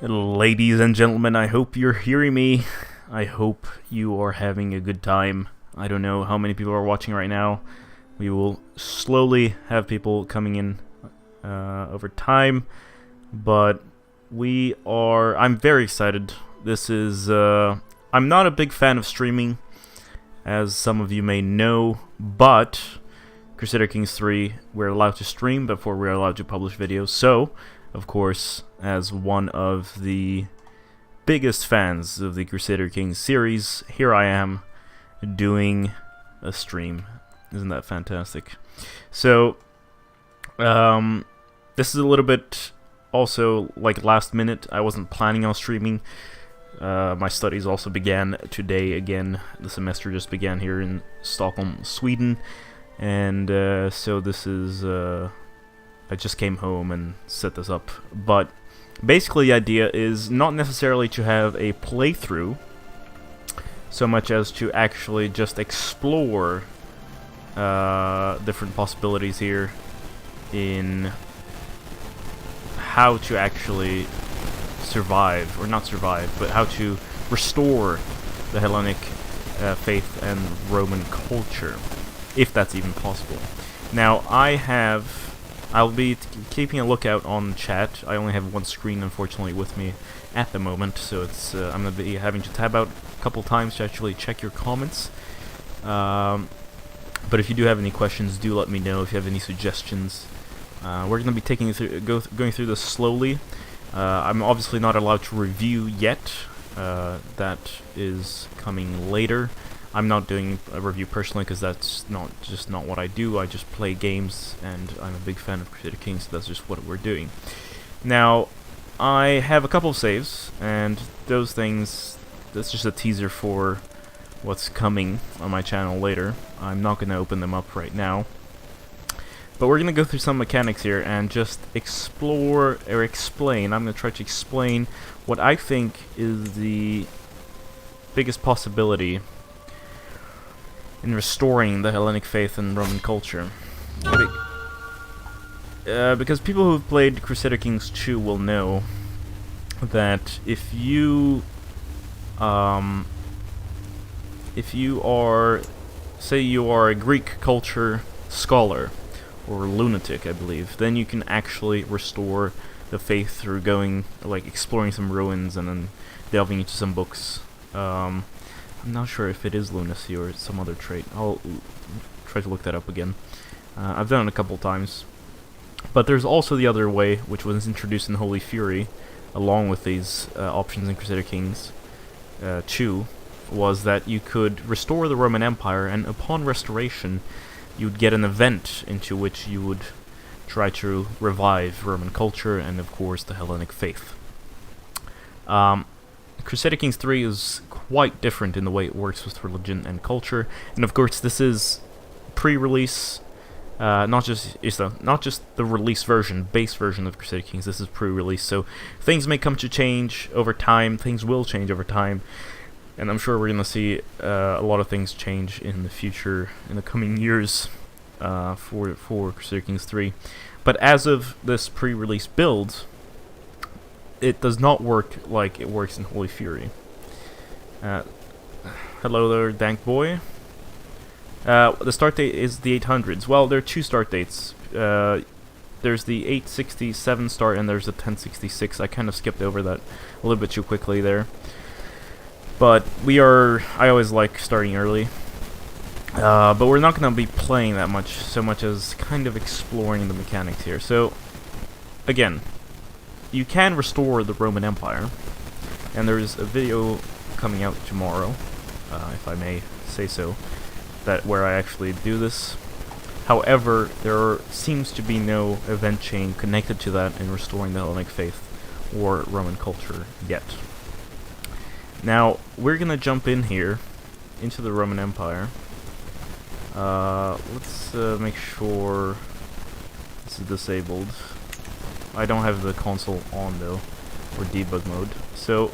Ladies and gentlemen, I hope you're hearing me. I hope you are having a good time. I don't know how many people are watching right now. We will slowly have people coming in over time, but I'm very excited. I'm not a big fan of streaming, as some of you may know, but Crusader Kings III, we're allowed to stream before we're allowed to publish videos. So, of course, as one of the biggest fans of the Crusader Kings series, here I am doing a stream. Isn't that fantastic? So, this is a little bit also like last minute. I wasn't planning on streaming. My studies also began today again. The semester just began here in Stockholm, Sweden. And so this is... I just came home and set this up. But basically the idea is not necessarily to have a playthrough, so much as to actually just explore different possibilities here in how to actually survive, or not survive, but how to restore the Hellenic faith and Roman culture, if that's even possible. Now, I'll be keeping a lookout on chat. I only have one screen, unfortunately, with me at the moment, so it's I'm going to be having to tab out a couple times to actually check your comments. But if you do have any questions, do let me know. If you have any suggestions, we're going to be going through this slowly. I'm obviously not allowed to review yet. That is coming later. I'm not doing a review personally because that's just not what I do. I just play games, and I'm a big fan of Crusader Kings, so that's just what we're doing. Now, I have a couple of saves, and those things, that's just a teaser for what's coming on my channel later. I'm not going to open them up right now. But we're going to go through some mechanics here and just explore, or explain. I'm going to try to explain what I think is the biggest possibility in restoring the Hellenic faith and Roman culture. Because people who've played Crusader Kings II will know that if you are, say you are a Greek culture scholar, or lunatic, I believe, then you can actually restore the faith through going, like, exploring some ruins and then delving into some books. I'm not sure if it is lunacy or some other trait. I'll try to look that up again. I've done it a couple times. But there's also the other way, which was introduced in Holy Fury, along with these options in Crusader Kings 2, was that you could restore the Roman Empire, and upon restoration, you'd get an event into which you would try to revive Roman culture and, of course, the Hellenic faith. Crusader Kings III is quite different in the way it works with religion and culture, and of course this is pre-release, not just the release version, base version of Crusader Kings. This is pre-release, so things may come to change over time. Things will change over time, and I'm sure we're going to see a lot of things change in the future, in the coming years, for Crusader Kings III. But as of this pre-release build, it does not work like it works in Holy Fury. Hello there, Dank Boy. The start date is the 800s. Well, there are two start dates. There's the 867 start and there's the 1066. I kind of skipped over that a little bit too quickly there. But I always like starting early. But we're not going to be playing that much, so much as kind of exploring the mechanics here. So, again, you can restore the Roman Empire, and there's a video coming out tomorrow, if I may say so, where I actually do this. However, there seems to be no event chain connected to that in restoring the Hellenic faith or Roman culture yet. Now, we're gonna jump in here into the Roman Empire. Let's make sure this is disabled. I don't have the console on though, or debug mode. So,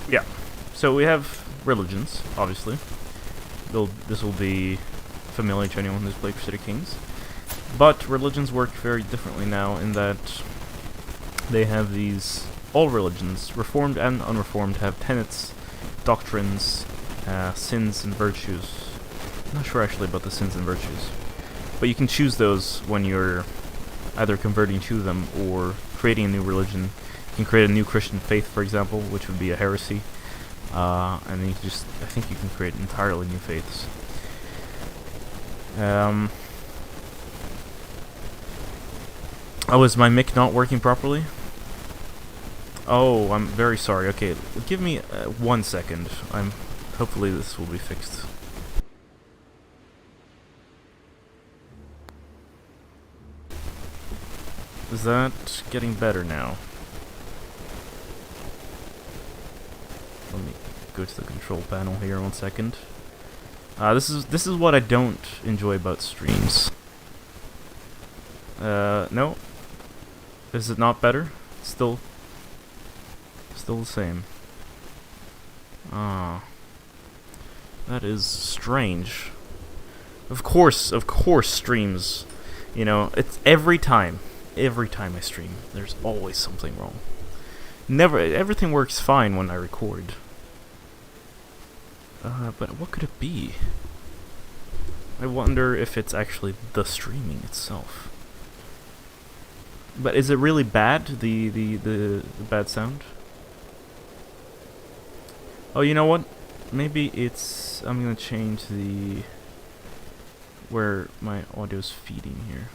yeah. So we have religions, obviously. This will be familiar to anyone who's played Crusader Kings. But religions work very differently now in that they have these... All religions, Reformed and Unreformed, have tenets, doctrines, sins and virtues. I'm not sure actually about the sins and virtues. But you can choose those when you're either converting to them or creating a new religion. You can create a new Christian faith, for example, which would be a heresy. And then you can just... I think you can create entirely new faiths. Oh, is my mic not working properly? Oh, I'm very sorry. Okay, give me 1 second. Hopefully this will be fixed. Is that getting better now? Let me go to the control panel here 1 second. This is what I don't enjoy about streams. No. Is it not better? Still the same. Ah. That is strange. Of course streams, you know, it's every time I stream, there's always something wrong. Everything works fine when I record. But what could it be? I wonder if it's actually the streaming itself. But is it really bad, the bad sound? Oh, you know what? Maybe it's... I'm gonna change the... where my audio's feeding here.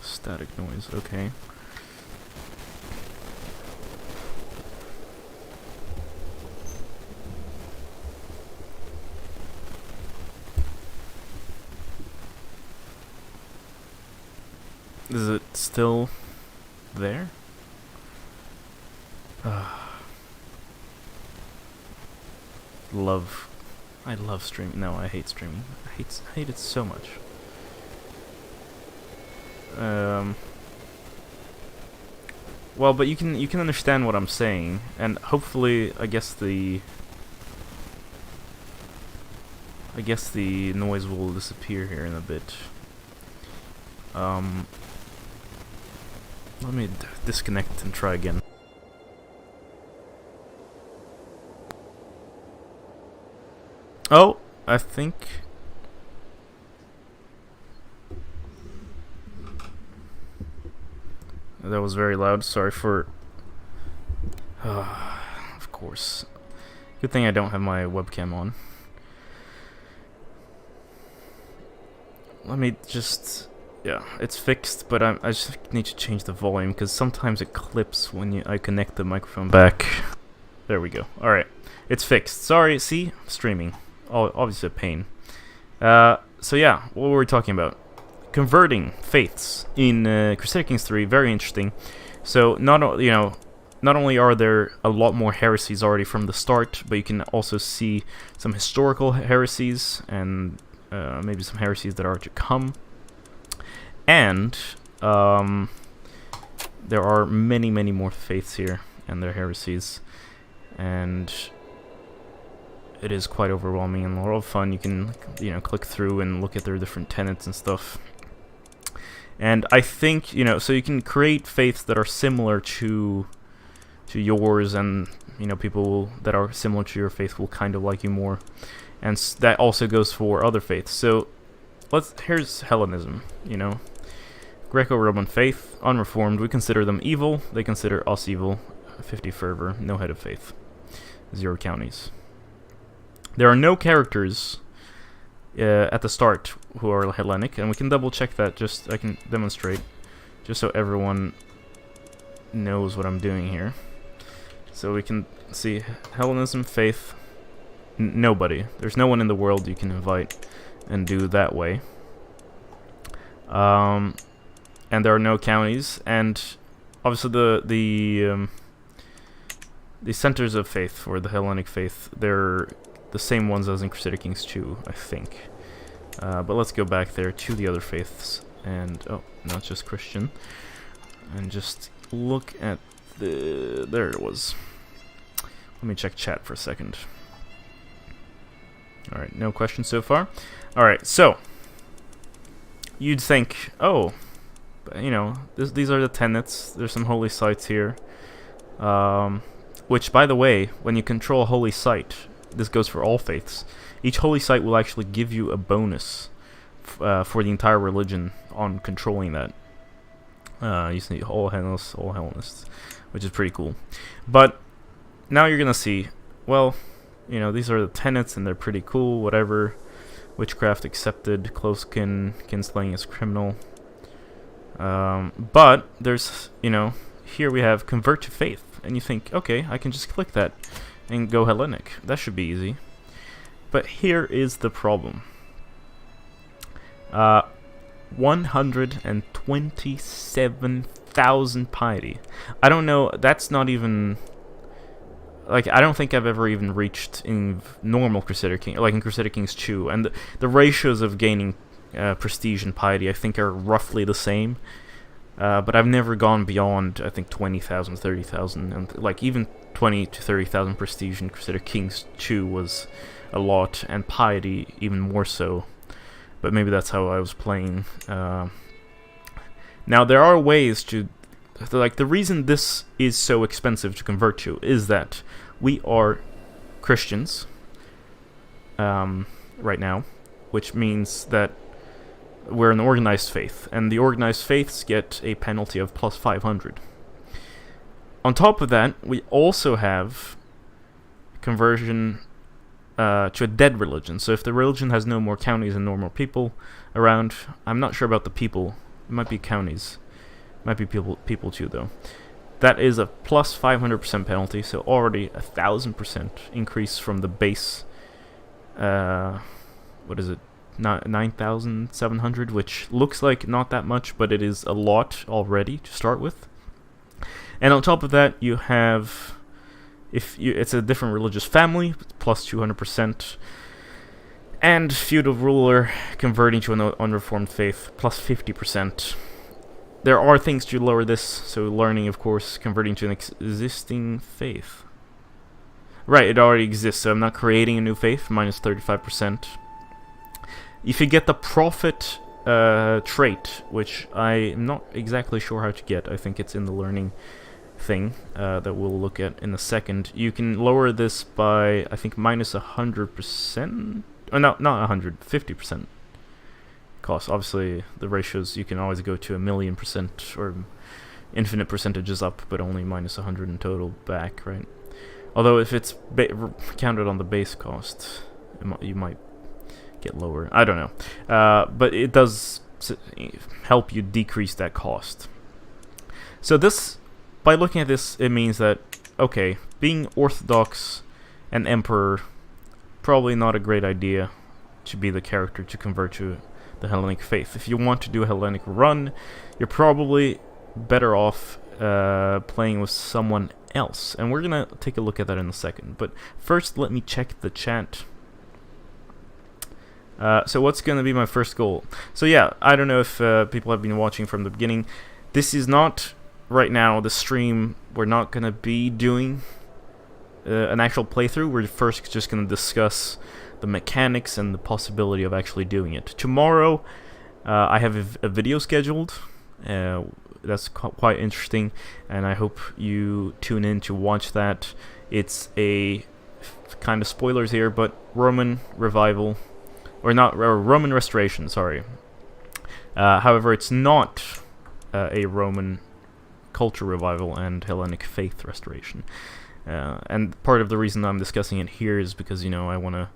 Static noise, okay. Is it still there? I love streaming. No, I hate streaming. I hate it so much. Well, but you can understand what I'm saying, and hopefully, I guess the noise will disappear here in a bit. Let me disconnect and try again. Oh, I think... That was very loud, sorry for... of course. Good thing I don't have my webcam on. Let me just... Yeah, it's fixed, but I just need to change the volume, because sometimes it clips when I connect the microphone back. There we go. Alright, it's fixed. Sorry, see? Streaming. Obviously a pain. So yeah, what were we talking about? Converting faiths in Crusader Kings III, very interesting. So not only are there a lot more heresies already from the start, but you can also see some historical heresies and maybe some heresies that are to come. And there are many more faiths here and their heresies, and it is quite overwhelming and a lot of fun. You can click through and look at their different tenets and stuff. And I think, so you can create faiths that are similar to yours, and people that are similar to your faith will kind of like you more. And that also goes for other faiths. So here's Hellenism, Greco-Roman faith, unreformed, we consider them evil, they consider us evil, 50 fervor, no head of faith, 0 counties. There are no characters at the start who are Hellenic, and we can double check that, I can demonstrate, just so everyone knows what I'm doing here. So we can see Hellenism, faith, nobody. There's no one in the world you can invite and do that way. And there are no counties, and obviously the centers of faith for the Hellenic faith, they're the same ones as in Crusader Kings II, I think. But let's go back there to the other faiths, and not just Christian, and just look at there it was. Let me check chat for a second. Alright, no questions so far. Alright, so you'd think, oh, you know, these are the tenets. There's some holy sites here. Which, by the way, when you control a holy site, this goes for all faiths. Each holy site will actually give you a bonus for the entire religion on controlling that. You see all Hellenists, which is pretty cool. But now you're gonna see, well, you know, these are the tenets and they're pretty cool, whatever. Witchcraft accepted, close kinslaying is criminal. But there's, you know, here we have convert to faith, and you think, okay, I can just click that and go Hellenic. That should be easy. But here is the problem. 127,000 piety. I don't know, that's not even... Like, I don't think I've ever even reached in normal Crusader King, like in Crusader Kings II, and the ratios of gaining prestige and piety, I think, are roughly the same. But I've never gone beyond, I think, 20,000, 30,000, and like even 20 to 30,000 prestige in Crusader Kings II was a lot, and piety even more so. But maybe that's how I was playing. Now there are ways to, like, the reason this is so expensive to convert to is that we are Christians right now, which means that we're an organized faith, and the organized faiths get a penalty of plus 500. On top of that, we also have conversion to a dead religion. So if the religion has no more counties and no more people around, I'm not sure about the people. It might be counties. It might be people too, though. That is a plus 500% penalty, so already 1,000% increase from the base. What is it? 9,700, which looks like not that much, but it is a lot already to start with. And on top of that, you have, it's a different religious family, plus 200%, and feudal ruler converting to an unreformed faith, plus 50%. There are things to lower this, so learning, of course, converting to an existing faith. Right, it already exists, so I'm not creating a new faith, minus 35%. If you get the prophet trait, which I'm not exactly sure how to get, I think it's in the learning thing that we'll look at in a second, you can lower this by, I think, minus 100%? Oh, no, not 100, 50%. Cost. Obviously, the ratios, you can always go to 1,000,000% or infinite percentages up, but only minus 100 in total back, right? Although if it's counted on the base cost, you might get lower. I don't know. But it does help you decrease that cost. So this, by looking at this, it means that, okay, being Orthodox and Emperor, probably not a great idea to be the character to convert to the Hellenic faith. If you want to do a Hellenic run, you're probably better off playing with someone else. And we're going to take a look at that in a second. But first, let me check the chat. So what's going to be my first goal? So yeah, I don't know if people have been watching from the beginning. This is not, right now, the stream. We're not going to be doing an actual playthrough. We're first just going to discuss the mechanics and the possibility of actually doing it. Tomorrow, I have a video scheduled. That's quite interesting, and I hope you tune in to watch that. It's a kind of spoilers here, but Roman revival, or not, or Roman restoration, sorry. However, it's not a Roman culture revival and Hellenic faith restoration. And part of the reason I'm discussing it here is because, you know, I want to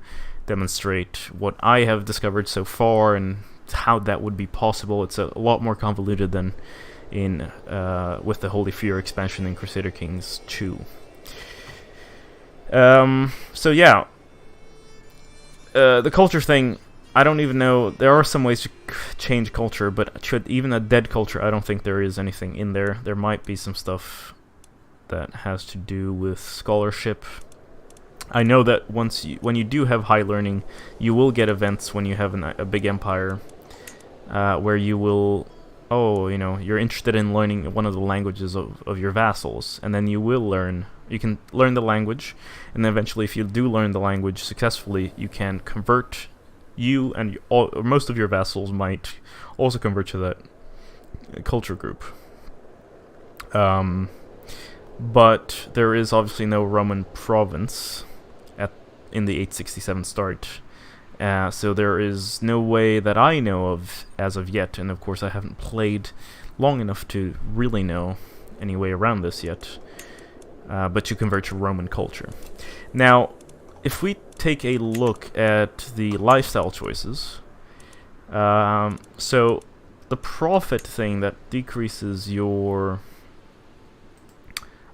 demonstrate what I have discovered so far and how that would be possible. It's a lot more convoluted than in with the Holy Fear expansion in Crusader Kings II. So yeah, the culture thing, I don't even know. There are some ways to change culture, but even a dead culture, I don't think there is anything in there. There might be some stuff that has to do with scholarship. I know that when you do have high learning, you will get events when you have a big empire, where you will, you know, you're interested in learning one of the languages of your vassals, and then you can learn the language, and then eventually, if you do learn the language successfully, you can convert you and or most of your vassals might also convert to that culture group. But there is obviously no Roman province in the 867 start. So there is no way that I know of as of yet, and of course I haven't played long enough to really know any way around this yet, but you convert to Roman culture. Now, if we take a look at the lifestyle choices, so the profit thing that decreases your...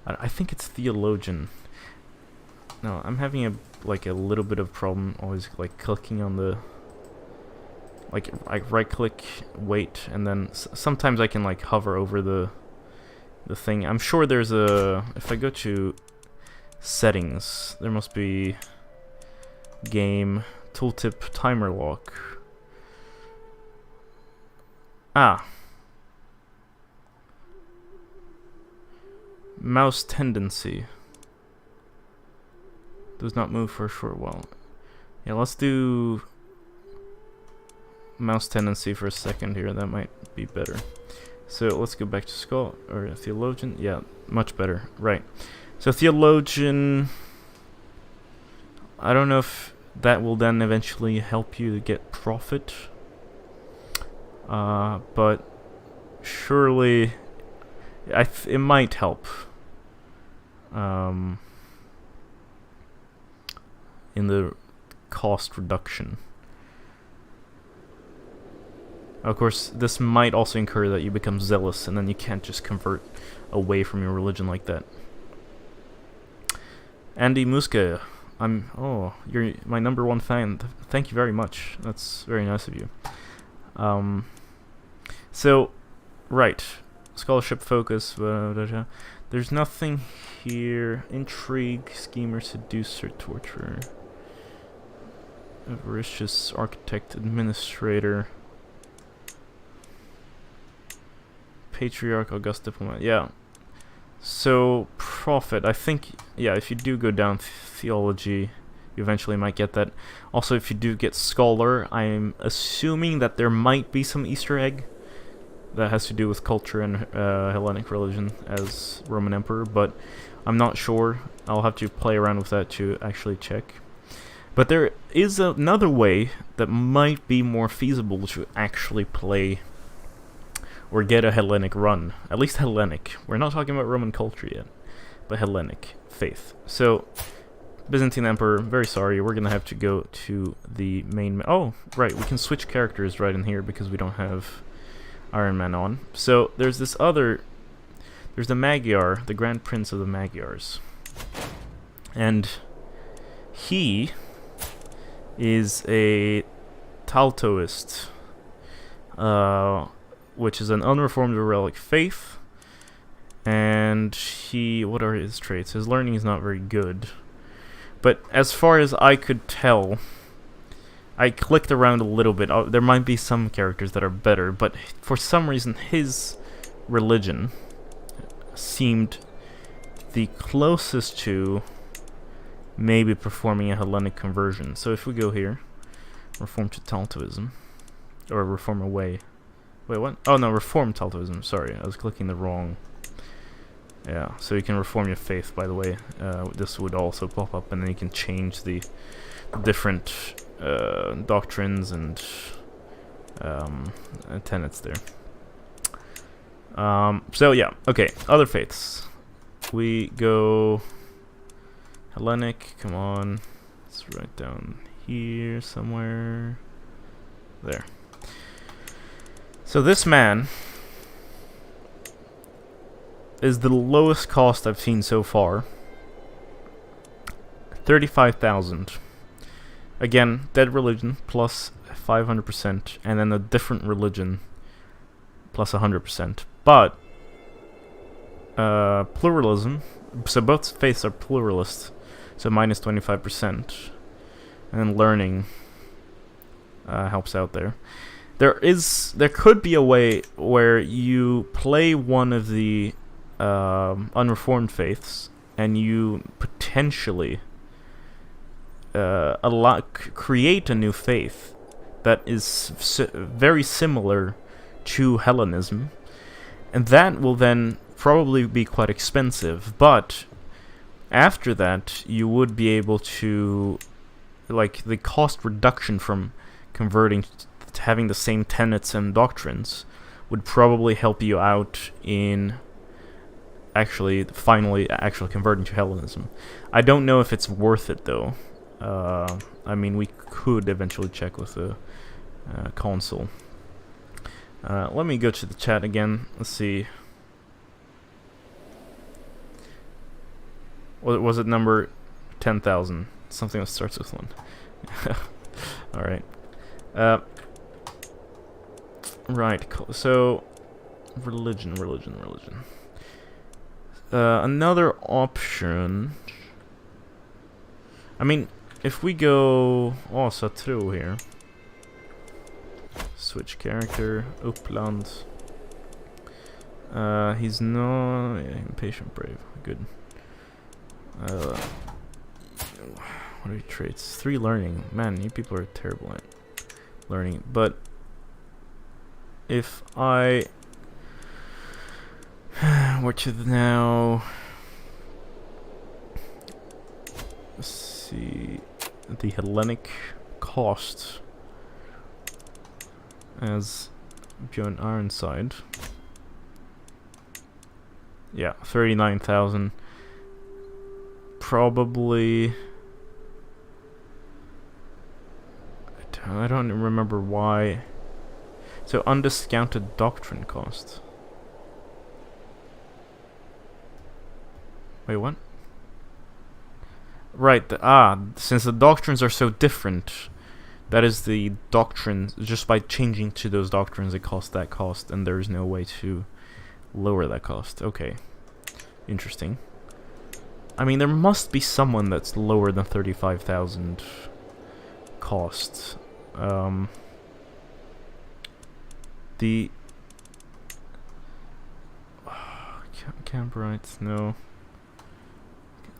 I think it's theologian. No, I'm having a little bit of problem always clicking on the I right click, wait, and then sometimes I can hover over the thing. I'm sure there's a, if I go to settings, there must be game tooltip timer lock. Mouse tendency does not move for a short while. Yeah, let's do mouse tendency for a second here. That might be better. So let's go back to Skull or Theologian. Yeah, much better. Right. So Theologian, I don't know if that will then eventually help you to get profit. But surely it might help. In the cost reduction. Of course, this might also incur that you become zealous, and then you can't just convert away from your religion like that. Andy Muska, you're my #1 fan. Thank you very much. That's very nice of you. So, right, scholarship focus. There's nothing here. Intrigue, schemer, seducer, torturer, avaricious, architect, administrator, patriarch, august diplomat. Yeah. So profit. I think if you do go down theology, you eventually might get that. Also, if you do get scholar, I'm assuming that there might be some Easter egg that has to do with culture and Hellenic religion as Roman emperor, but I'm not sure. I'll have to play around with that to actually check. But there is another way that might be more feasible to actually play or get a Hellenic run. At least Hellenic. We're not talking about Roman culture yet, but Hellenic faith. So, Byzantine Emperor, very sorry, we're going to have to go to the main... Oh, right, we can switch characters right in here because we don't have Iron Man on. So, there's this other... There's the Magyar, the Grand Prince of the Magyars. And he is a Taltoist, which is an unreformed relic faith. And what are his traits? His learning is not very good. But as far as I could tell, I clicked around a little bit. There might be some characters that are better, but for some reason his religion seemed the closest to maybe performing a Hellenic conversion. So if we go here, reform to Taltoism, or reform away. Wait, what? Oh no, reform Taltoism. Sorry, I was clicking the wrong. Yeah, so you can reform your faith, by the way. This would also pop up, and then you can change the different doctrines and tenets there. So yeah, okay, other faiths. We go Hellenic, come on. Let's write down here somewhere. There. So this man is the lowest cost I've seen so far. 35,000. Again, dead religion plus 500%, and then a different religion plus 100%. But pluralism, so both faiths are pluralist, so minus 25%, and learning helps out there. There could be a way where you play one of the unreformed faiths, and you potentially create a new faith that is very similar to Hellenism, and that will then probably be quite expensive, but after that you would be able to, like, the cost reduction from converting to having the same tenets and doctrines would probably help you out in finally converting to Hellenism. I don't know if it's worth it though. I mean, we could eventually check with the console. Let me go to the chat again. Let's see. Was it number 10,000? Something that starts with 1. Alright. Right, so religion. Another option. I mean, if we go Satro here. Switch character, Uppland. He's no impatient brave. Good. What are your traits? 3 learning. Man, you people are terrible at learning. But if I were to now see the Hellenic cost as Bjorn Ironside. Yeah, 39,000. Probably. I don't remember why. So undiscounted doctrine cost. Wait, what? Right. Since the doctrines are so different, that is the doctrines. Just by changing to those doctrines, it costs that cost, and there is no way to lower that cost. Okay, interesting. I mean, there must be someone that's lower than 35,000 cost. The Camperites, no.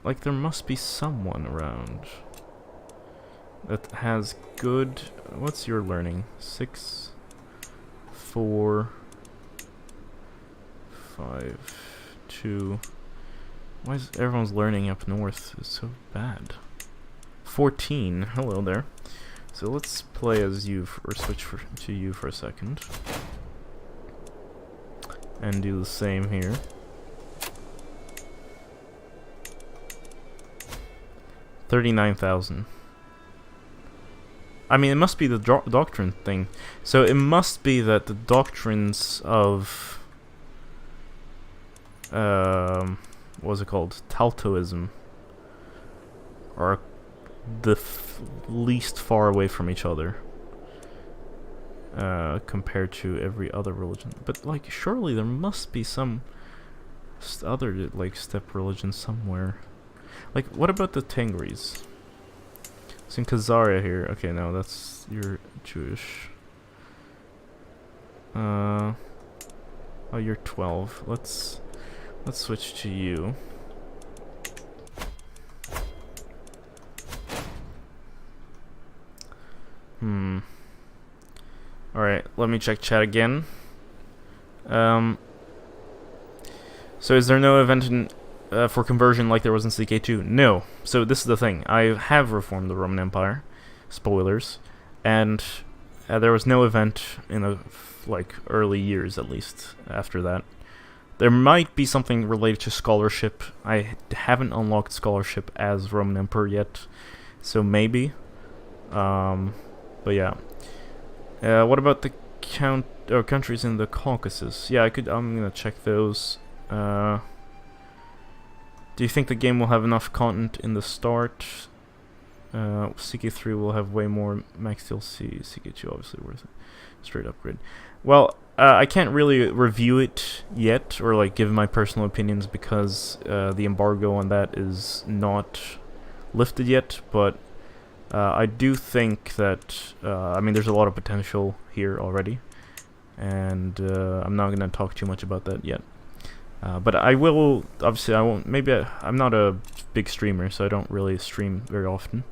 Like, there must be someone around that has good. What's your learning? 6, 4, 5, 2. Why is everyone's learning up north so bad? 14. Hello there. So let's play as you, or switch to you for a second. And do the same here. $39,000. I mean, it must be the doctrine thing. So it must be that the doctrines of what's it called? Taltoism are the least far away from each other compared to every other religion. But like, surely there must be some other like step religion somewhere. Like, what about the Tengris? It's in Khazaria here. Okay, no, that's you're Jewish. Oh, you're 12. Let's switch to you. Alright, let me check chat again. So is there no event in, for conversion like there was in CK2? No. So this is the thing. I have reformed the Roman Empire. Spoilers. And there was no event in the early years, at least, after that. There might be something related to scholarship. I haven't unlocked scholarship as Roman Emperor yet, so maybe. But yeah. What about the countries in the Caucasus? Yeah, I'm gonna check those. Do you think the game will have enough content in the start? CK3 will have way more max DLC. CK2 obviously worth it. Straight upgrade. Well, I can't really review it yet, or like give my personal opinions, because the embargo on that is not lifted yet, but I do think that, I mean, there's a lot of potential here already, and I'm not going to talk too much about that yet. But I will, obviously I won't, I'm not a big streamer, so I don't really stream very often.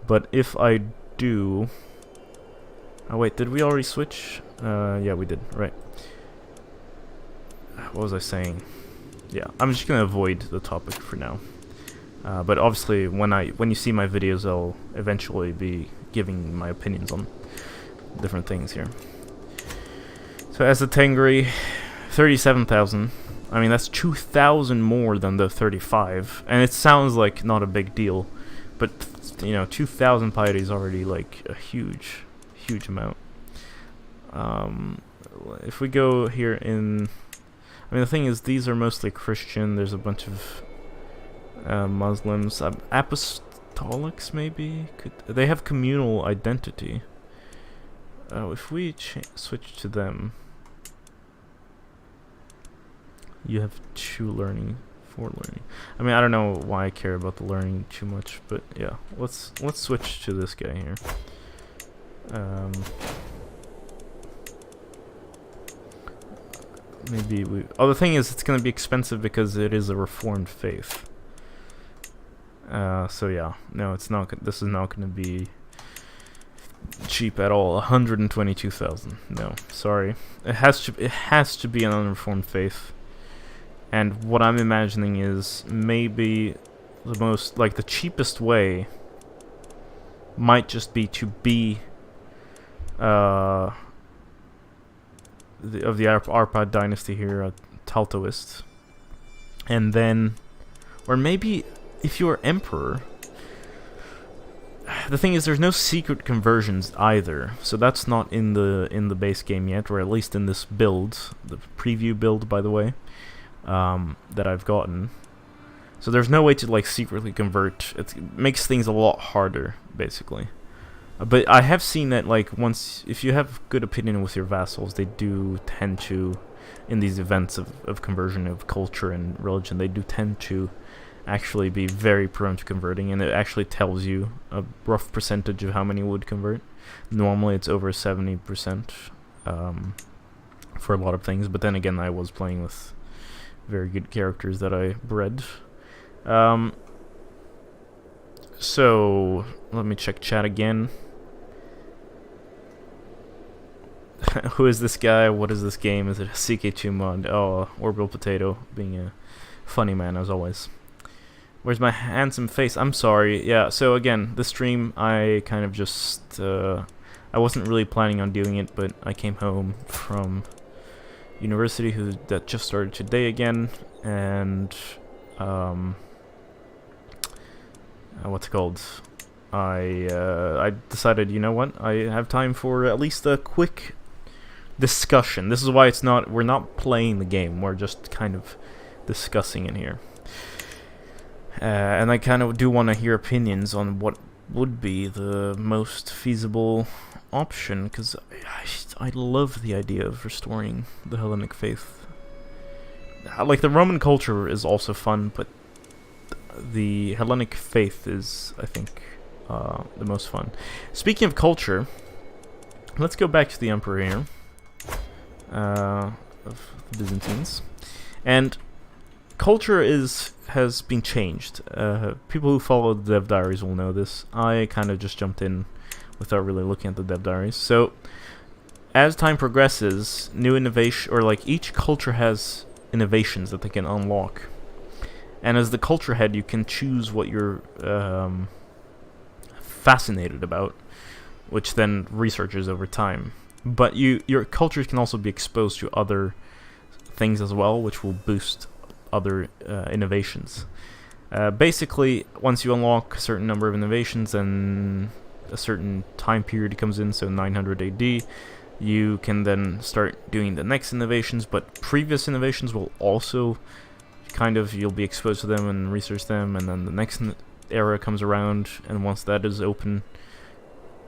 But if I do, Oh wait, did we already switch? Yeah, we did. Right. What was I saying? Yeah, I'm just gonna avoid the topic for now. But obviously, when you see my videos, I'll eventually be giving my opinions on different things here. So as a Tengri, 37,000. I mean, that's 2,000 more than the 35, and it sounds like not a big deal, but you know, 2,000 piety is already like a huge amount. If we go here in, I mean, the thing is, these are mostly Christian. There's a bunch of Muslims, apostolics maybe. They have communal identity. If we switch to them, you have 2 learning, 4 learning. I mean, I don't know why I care about the learning too much, but yeah, let's switch to this guy here. Maybe we. Oh, the thing is, it's gonna be expensive because it is a reformed faith. So yeah, no, it's not. This is not gonna be cheap at all. 122,000. No, sorry. It has to be an unreformed faith. And what I'm imagining is maybe the most, like, the cheapest way might just be to be of the Arpad dynasty here, a Taltoist. And then, or maybe if you're emperor, the thing is, there's no secret conversions either, so that's not in the base game yet, or at least in this build, the preview build, by the way, that I've gotten. So there's no way to like secretly convert. It makes things a lot harder, basically. But I have seen that, like, if you have good opinion with your vassals, they do tend to, in these events of conversion of culture and religion, they do tend to actually be very prone to converting, and it actually tells you a rough percentage of how many would convert. Normally it's over 70% for a lot of things, but then again, I was playing with very good characters that I bred. So let me check chat again. Who is this guy? What is this game? Is it a CK2 mod? Oh, Orbital Potato, being a funny man as always. Where's my handsome face? I'm sorry. Yeah, so again, this stream, I kind of just, I wasn't really planning on doing it, but I came home from university, that just started today again, and, what's it called? I decided, you know what, I have time for at least a quick discussion. This is why we're not playing the game, we're just kind of discussing in here. And I kind of do want to hear opinions on what would be the most feasible option, because I love the idea of restoring the Hellenic faith. Like, the Roman culture is also fun, but the Hellenic faith is, I think, the most fun. Speaking of culture, let's go back to the Emperor here, of the Byzantines. And culture has been changed. People who follow the dev diaries will know this. I kind of just jumped in without really looking at the dev diaries. So, as time progresses, new innovation, or like each culture has innovations that they can unlock. And as the culture head, you can choose what you're fascinated about, which then researches over time. But your cultures can also be exposed to other things as well, which will boost other innovations. Basically, once you unlock a certain number of innovations and a certain time period comes in, so 900 AD, you can then start doing the next innovations, but previous innovations will also you'll be exposed to them and research them, and then the next era comes around, and once that is open,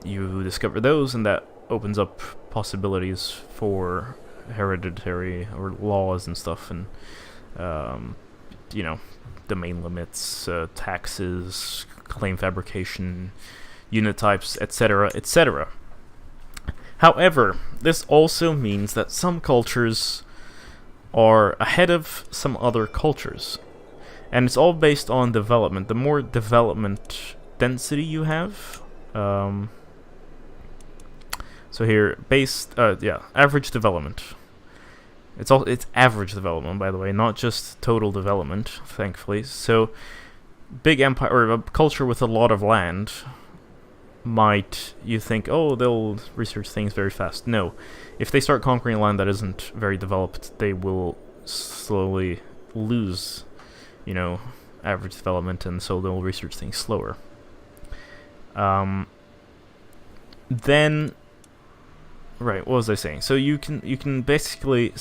you discover those, and that opens up possibilities for hereditary or laws and stuff, and you know, domain limits, taxes, claim fabrication, unit types, etc., etc. However, this also means that some cultures are ahead of some other cultures, and it's all based on development. The more development density you have, So here, average development. It's average development, by the way, not just total development, thankfully. So, big empire, or a culture with a lot of land, might you think, oh, they'll research things very fast. No. If they start conquering land that isn't very developed, they will slowly lose, average development, and so they'll research things slower. Then, right, what was I saying? So you can basically,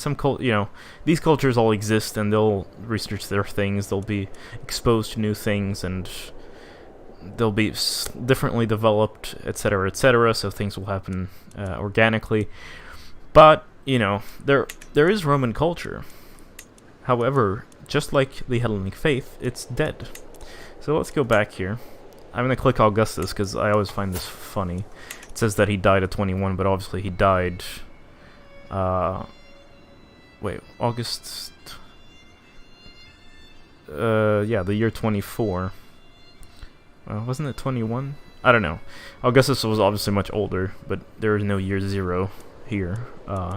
these cultures all exist, and they'll research their things, they'll be exposed to new things, and they'll be differently developed, etc., etc., so things will happen organically. But, there is Roman culture. However, just like the Hellenic faith, it's dead. So let's go back here. I'm going to click Augustus because I always find this funny. It says that he died at 21, but obviously he died... August... the year 24. Wasn't it 21? I don't know. Augustus was obviously much older, but there is no year 0 here.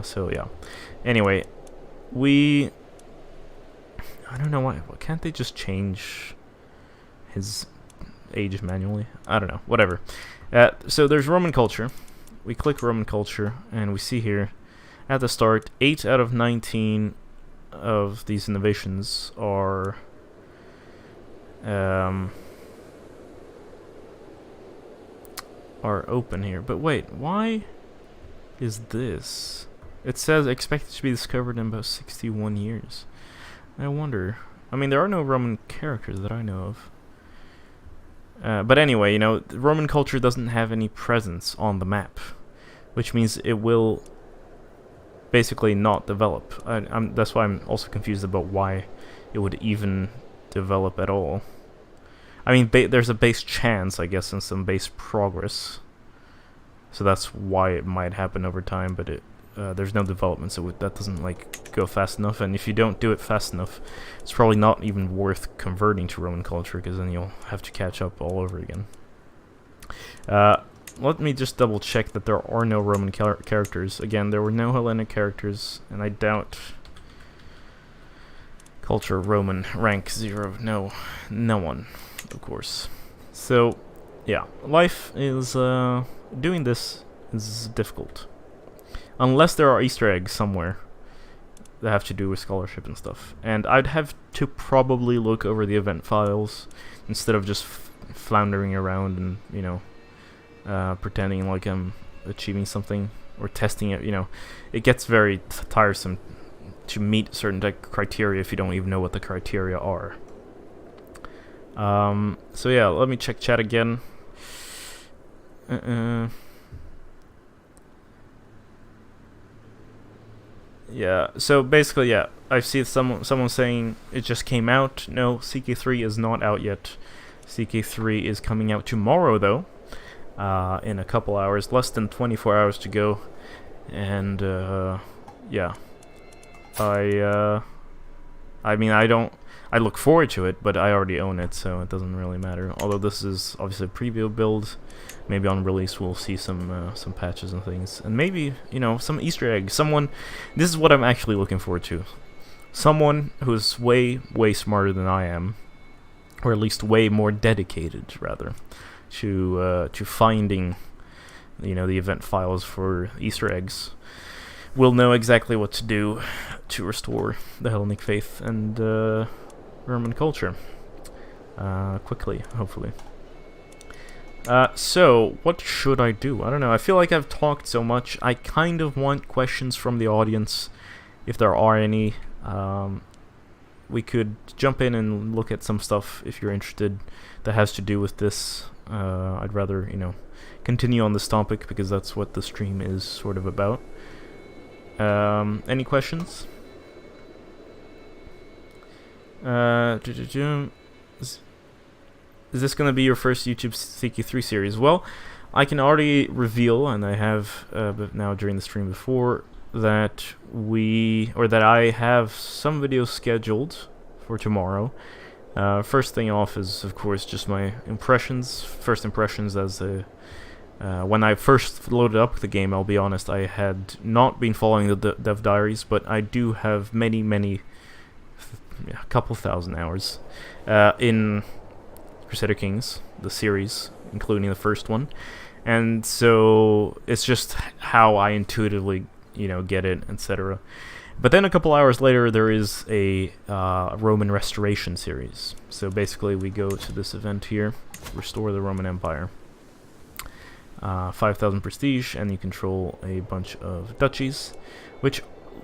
So yeah. Anyway, I don't know why. Can't they just change his age manually? I don't know. Whatever. So there's Roman culture. We click Roman culture, and we see here at the start, 8 out of 19 of these innovations are open here. But wait, why is this? It says expected to be discovered in about 61 years. I wonder. I mean, there are no Roman characters that I know of. But anyway, the Roman culture doesn't have any presence on the map, which means it will basically not develop. That's why I'm also confused about why it would even develop at all. I mean, there's a base chance, I guess, and some base progress. So that's why it might happen over time, but there's no development, so that doesn't go fast enough. And if you don't do it fast enough, it's probably not even worth converting to Roman culture, because then you'll have to catch up all over again. Let me just double check that there are no Roman characters. Again, there were no Hellenic characters, and I doubt culture Roman rank 0. No one, of course. So yeah, life is doing this is difficult. Unless there are Easter eggs somewhere that have to do with scholarship and stuff. And I'd have to probably look over the event files instead of just floundering around and, pretending like I'm achieving something or testing it. It gets very tiresome to meet certain criteria if you don't even know what the criteria are. So yeah, let me check chat again. Yeah, so basically, yeah, I've seen someone saying it just came out. No, CK3 is not out yet. CK3 is coming out tomorrow, though, in a couple hours, less than 24 hours to go. And, yeah, I mean, I look forward to it, but I already own it, so it doesn't really matter. Although this is obviously a preview build, maybe on release we'll see some patches and things, and maybe some Easter eggs. This is what I'm actually looking forward to. Someone who's way smarter than I am, or at least way more dedicated, rather, to finding the event files for Easter eggs, will know exactly what to do to restore the Hellenic faith and Roman culture quickly, hopefully. So, what should I do? I don't know. I feel like I've talked so much. I kind of want questions from the audience, if there are any. We could jump in and look at some stuff, if you're interested, that has to do with this. I'd rather, continue on this topic, because that's what the stream is sort of about. Any questions? Is this going to be your first YouTube CK3 series? Well, I can already reveal, and I have now during the stream before, that I have some videos scheduled for tomorrow. First thing off is, of course, just my first impressions as a When I first loaded up the game, I'll be honest, I had not been following the dev diaries, but I do have many, a couple thousand hours in Crusader Kings, the series, including the first one. And so it's just how I intuitively, get it, etc. But then a couple hours later, there is a Roman Restoration series. So basically, we go to this event here, Restore the Roman Empire. 5,000 prestige, and you control a bunch of duchies, which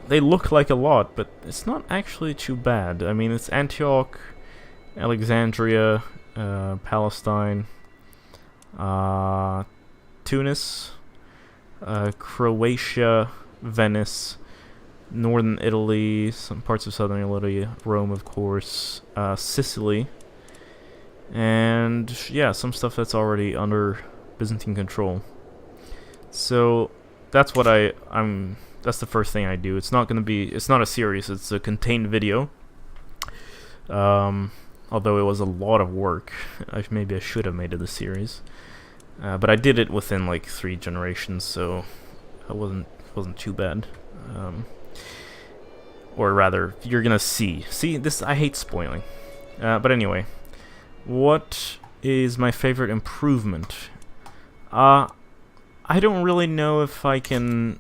they look like a lot, but it's not actually too bad. I mean, it's Antioch, Alexandria, Palestine, Tunis, Croatia, Venice, northern Italy, some parts of southern Italy, Rome, of course, Sicily, and yeah, some stuff that's already under Byzantine control. So that's what that's the first thing I do. It's not a series, it's a contained video. Although it was a lot of work. Maybe I should have made it a series. But I did it within like 3 generations, so it wasn't too bad. Or rather, you're gonna see this. I hate spoiling. But anyway, what is my favorite improvement? I don't really know if I can.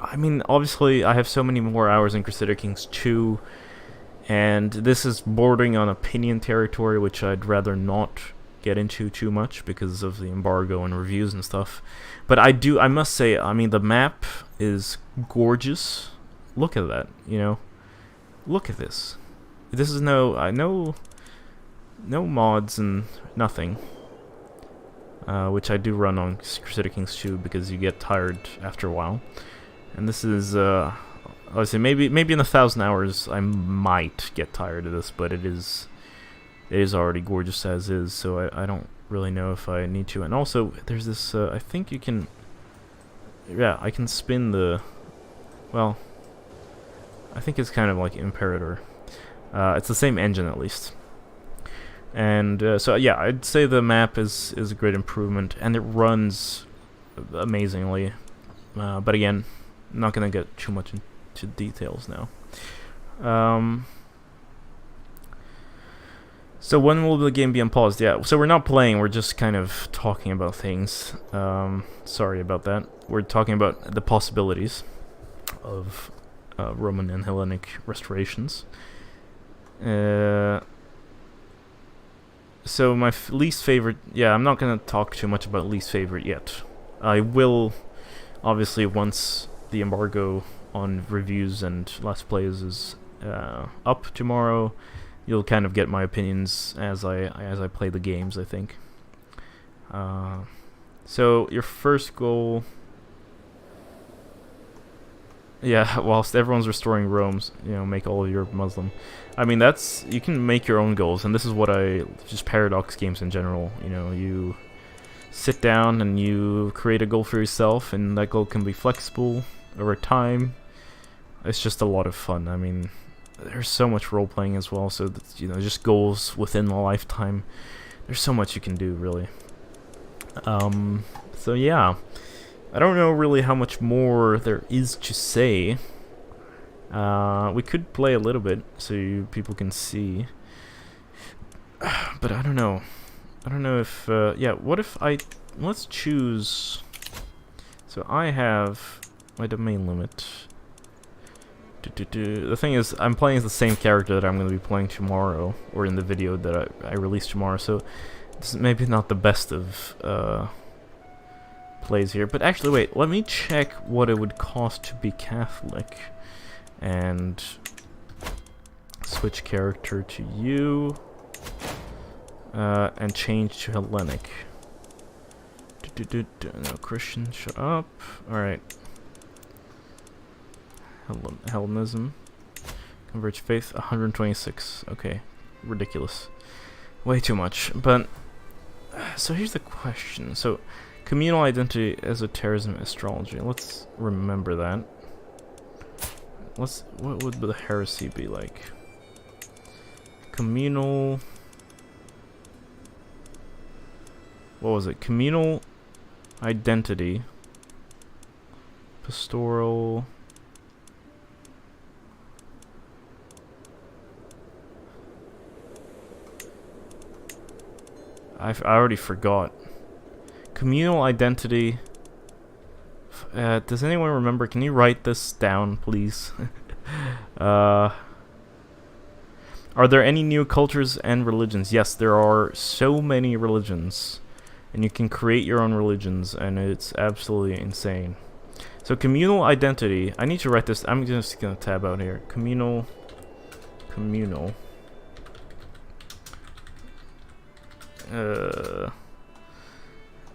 I mean, obviously, I have so many more hours in Crusader Kings II, and this is bordering on opinion territory, which I'd rather not get into too much because of the embargo and reviews and stuff. But I must say, I mean, the map is gorgeous. Look at that, Look at this. This is no mods and nothing. Which I do run on Crusader Kings 2 because you get tired after a while. And this is, obviously, maybe in 1,000 hours I might get tired of this, but it is already gorgeous as is, so I don't really know if I need to. And also, there's this, I think you can, I can spin well, I think it's kind of like Imperator. It's the same engine at least. And so yeah, I'd say the map is a great improvement, and it runs amazingly. But again, I'm not gonna get too much into details now. So when will the game be unpaused? Yeah, so we're not playing, we're just kind of talking about things. Sorry about that. We're talking about the possibilities of Roman and Hellenic restorations. So my least favorite, I'm not going to talk too much about least favorite yet. I will, obviously, once the embargo on reviews and Let's Plays is up tomorrow, you'll kind of get my opinions as I play the games, I think. So your first goal, whilst everyone's restoring Rome, make all of Europe Muslim. I mean, you can make your own goals, and this is what just paradox games in general, you sit down and you create a goal for yourself, and that goal can be flexible over time. It's just a lot of fun. I mean, there's so much role-playing as well, so that, just goals within a lifetime. There's so much you can do, really. So yeah, I don't know really how much more there is to say. We could play a little bit so people can see, but I don't know. I don't know if what if let's choose. So I have my domain limit. The thing is, I'm playing as the same character that I'm going to be playing tomorrow, or in the video that I release tomorrow. So this is maybe not the best of plays here. But actually, wait. Let me check what it would cost to be Catholic. And switch character to you, and change to Hellenic. No, Christian, shut up. Alright. Hellenism. Convert faith, 126. Okay, ridiculous. Way too much. But, so here's the question. So, communal identity, esotericism, astrology. Let's remember that. What would the heresy be like? Communal. What was it? Communal identity. Pastoral. I already forgot. Communal identity. Does anyone remember? Can you write this down, please? Are there any new cultures and religions? Yes, there are so many religions. And you can create your own religions, and it's absolutely insane. So communal identity. I need to write this. I'm just going to tab out here. Communal.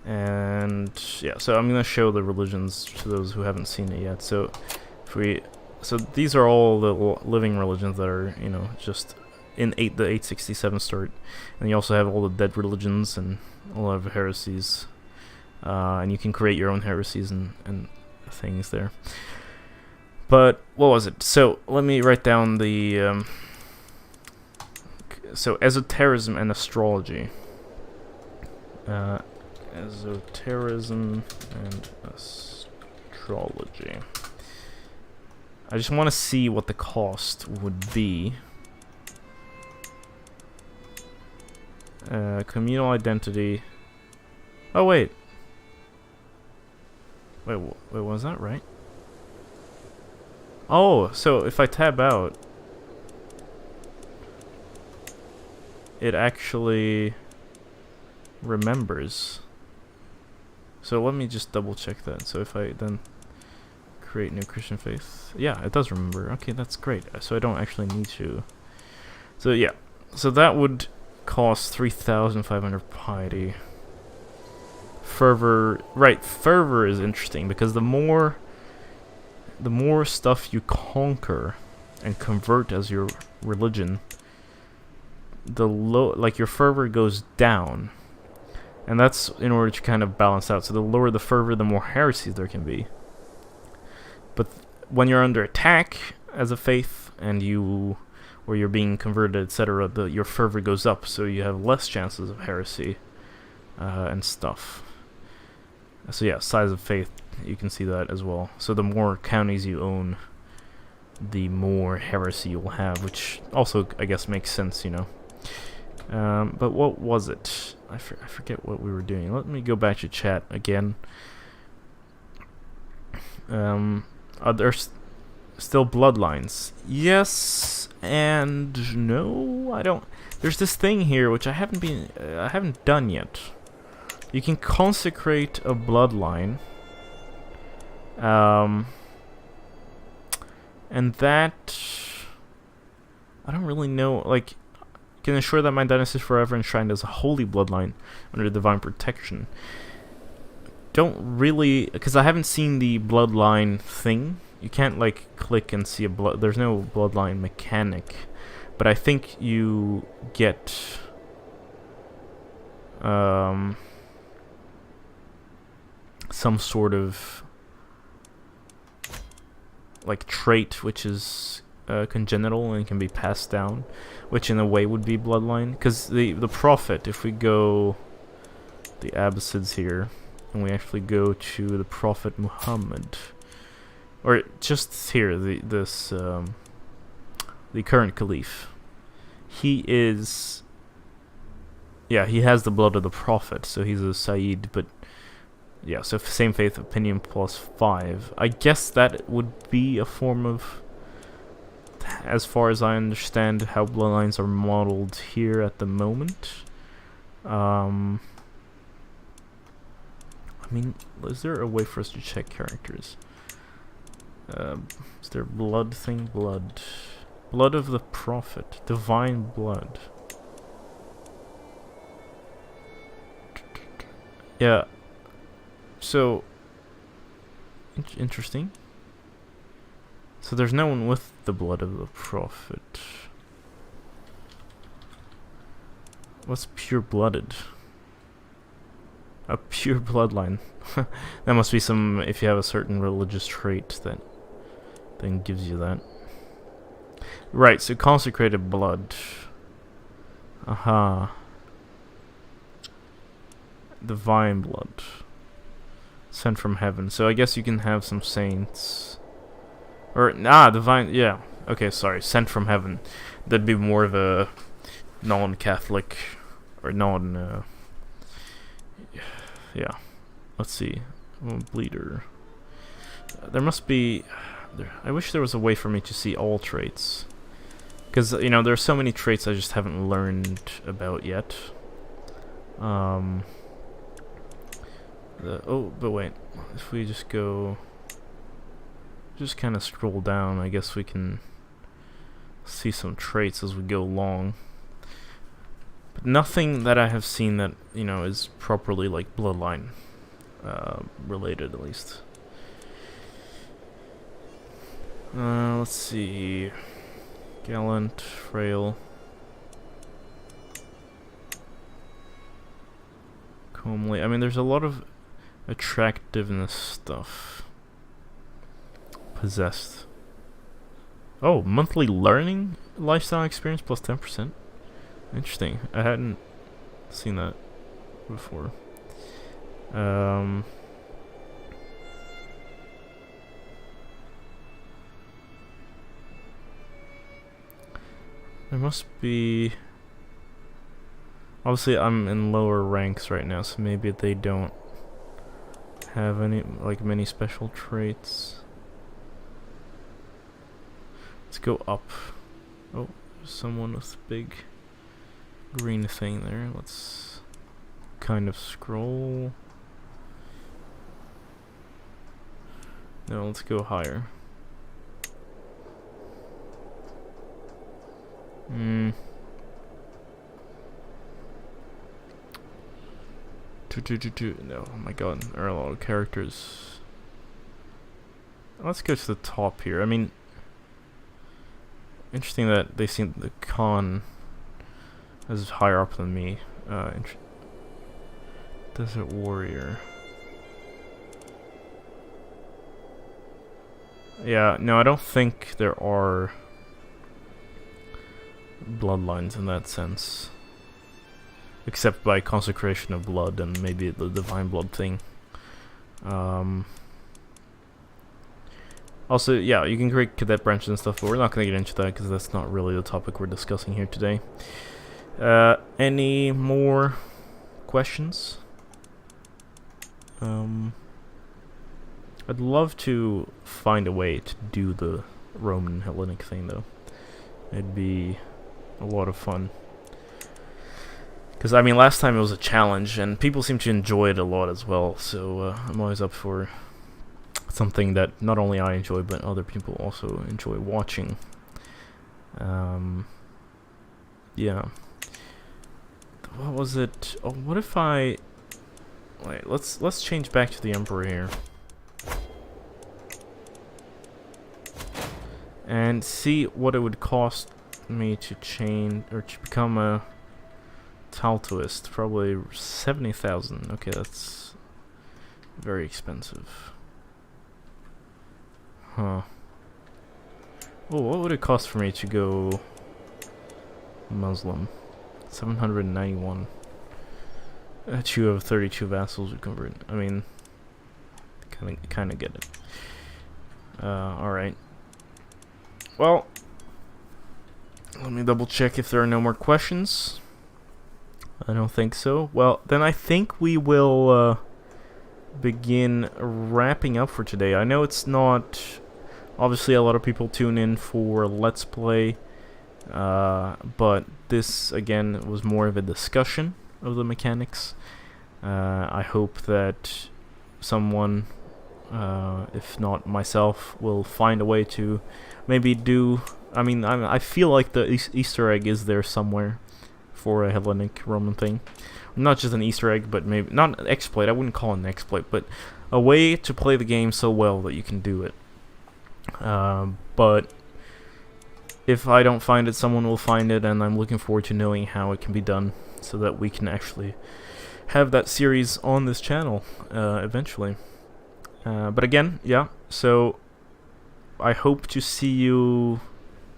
And yeah, so I'm gonna show the religions to those who haven't seen it yet. So these are all the living religions that are, you know, just in the 867 start, and you also have all the dead religions and a lot of heresies, and you can create your own heresies and things there. But what was it? So let me write down the so esotericism and astrology. Esotericism and astrology. I just want to see what the cost would be. Communal identity. Oh wait. Wait, was that right? Oh, so if I tab out, it actually remembers. So let me just double check that. So if I then create new Christian faith, yeah, it does remember. Okay, that's great. So I don't actually need to. So yeah, so that would cost 3,500 piety. Fervor, right? Fervor is interesting because the more stuff you conquer and convert as your religion, like your fervor goes down. And that's in order to kind of balance out. So the lower the fervor, the more heresies there can be. But when you're under attack as a faith, and or you're being converted, etc., your fervor goes up, so you have less chances of heresy and stuff. So yeah, size of faith, you can see that as well. So the more counties you own, the more heresy you'll have, which also, I guess, makes sense, you know. But what was it? I forget what we were doing. Let me go back to chat again. Are there still bloodlines? Yes and no. I don't. There's this thing here which I haven't done yet. You can consecrate a bloodline. And that I don't really know. Like, can ensure that my dynasty is forever enshrined as a holy bloodline under divine protection. Don't really, because I haven't seen the bloodline thing. You can't like click and see there's no bloodline mechanic, but I think you get some sort of like trait which is congenital and can be passed down, which in a way would be bloodline. Because the prophet, if we go the Abbasids here, and we actually go to the Prophet Muhammad, or just here, the current caliph, he is, yeah, he has the blood of the prophet, so he's a Sayyid, but yeah, so same faith opinion plus 5. I guess that would be a form of, as far as I understand how bloodlines are modeled here at the moment. I mean, is there a way for us to check characters? Is there blood thing? Blood of the prophet. Divine blood. Yeah. So, interesting. So there's no one with the blood of the prophet. What's pure-blooded? A pure bloodline. That must be some, if you have a certain religious trait that then gives you that. Right, so consecrated blood. Aha. Divine blood. Sent from heaven. So I guess you can have some saints. Or, divine, yeah. Okay, sorry, sent from heaven. That'd be more of a non-Catholic, or yeah. Let's see. Bleeder. There must be... I wish there was a way for me to see all traits. Because, you know, there are so many traits I just haven't learned about yet. Oh, but wait. If we just go... Just kind of scroll down, I guess we can see some traits as we go along. But nothing that I have seen that, you know, is properly, like, bloodline related, at least. Let's see. Gallant, frail. Comely. I mean, there's a lot of attractiveness stuff. Possessed. Oh, monthly learning lifestyle experience plus 10%. Interesting. I hadn't seen that before. There must be... Obviously, I'm in lower ranks right now, so maybe they don't have any, like, many special traits. Let's go up. Oh, there's someone with a big green thing there. Let's kind of scroll. No, let's go higher. No, oh my god, there are a lot of characters. Let's go to the top here. I mean, interesting that they seem the Khan is higher up than me. Desert Warrior. Yeah, no, I don't think there are bloodlines in that sense. Except by consecration of blood and maybe the divine blood thing. Also, yeah, you can create cadet branches and stuff, but we're not going to get into that because that's not really the topic we're discussing here today. Any more questions? I'd love to find a way to do the Roman Hellenic thing, though. It'd be a lot of fun. Because, I mean, last time it was a challenge, and people seem to enjoy it a lot as well, so I'm always up for something that not only I enjoy, but other people also enjoy watching. Yeah. What was it? Oh, what if I... Wait, let's change back to the Emperor here. And see what it would cost me to change, or to become a Taltoist. Probably 70,000. Okay, that's very expensive. Huh. Oh, what would it cost for me to go Muslim? 791. You have 32 vassals would convert. I mean, kind of get it. Alright. Well, let me double check if there are no more questions. I don't think so. Well, then I think we will begin wrapping up for today. I know it's not... Obviously, a lot of people tune in for Let's Play. But this, again, was more of a discussion of the mechanics. I hope that someone, if not myself, will find a way to maybe do... I mean, I feel like the Easter egg is there somewhere for a Hellenic Roman thing. Not just an Easter egg, but maybe... Not an exploit, I wouldn't call it an exploit, but a way to play the game so well that you can do it. But if I don't find it, someone will find it, and I'm looking forward to knowing how it can be done so that we can actually have that series on this channel eventually. But again, yeah, so I hope to see you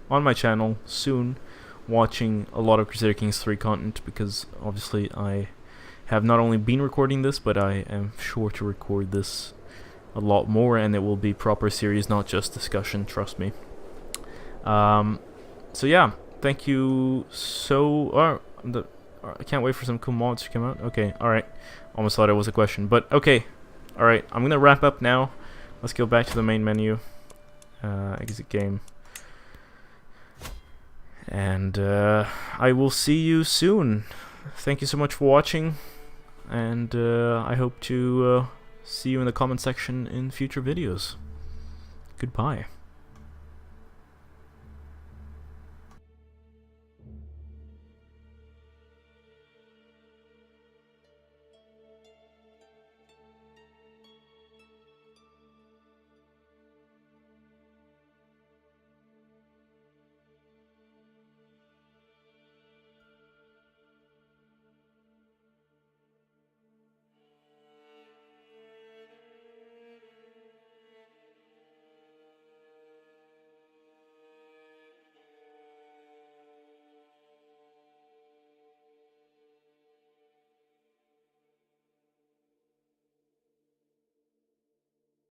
on my channel soon watching a lot of Crusader Kings III content, because obviously I have not only been recording this, but I am sure to record this a lot more, and it will be proper series, not just discussion, trust me. So yeah, thank you I can't wait for some cool mods to come out. Okay, alright. Almost thought it was a question, but okay. Alright, I'm gonna wrap up now. Let's go back to the main menu. Exit game. And I will see you soon. Thank you so much for watching, and I hope to see you in the comment section in future videos. Goodbye.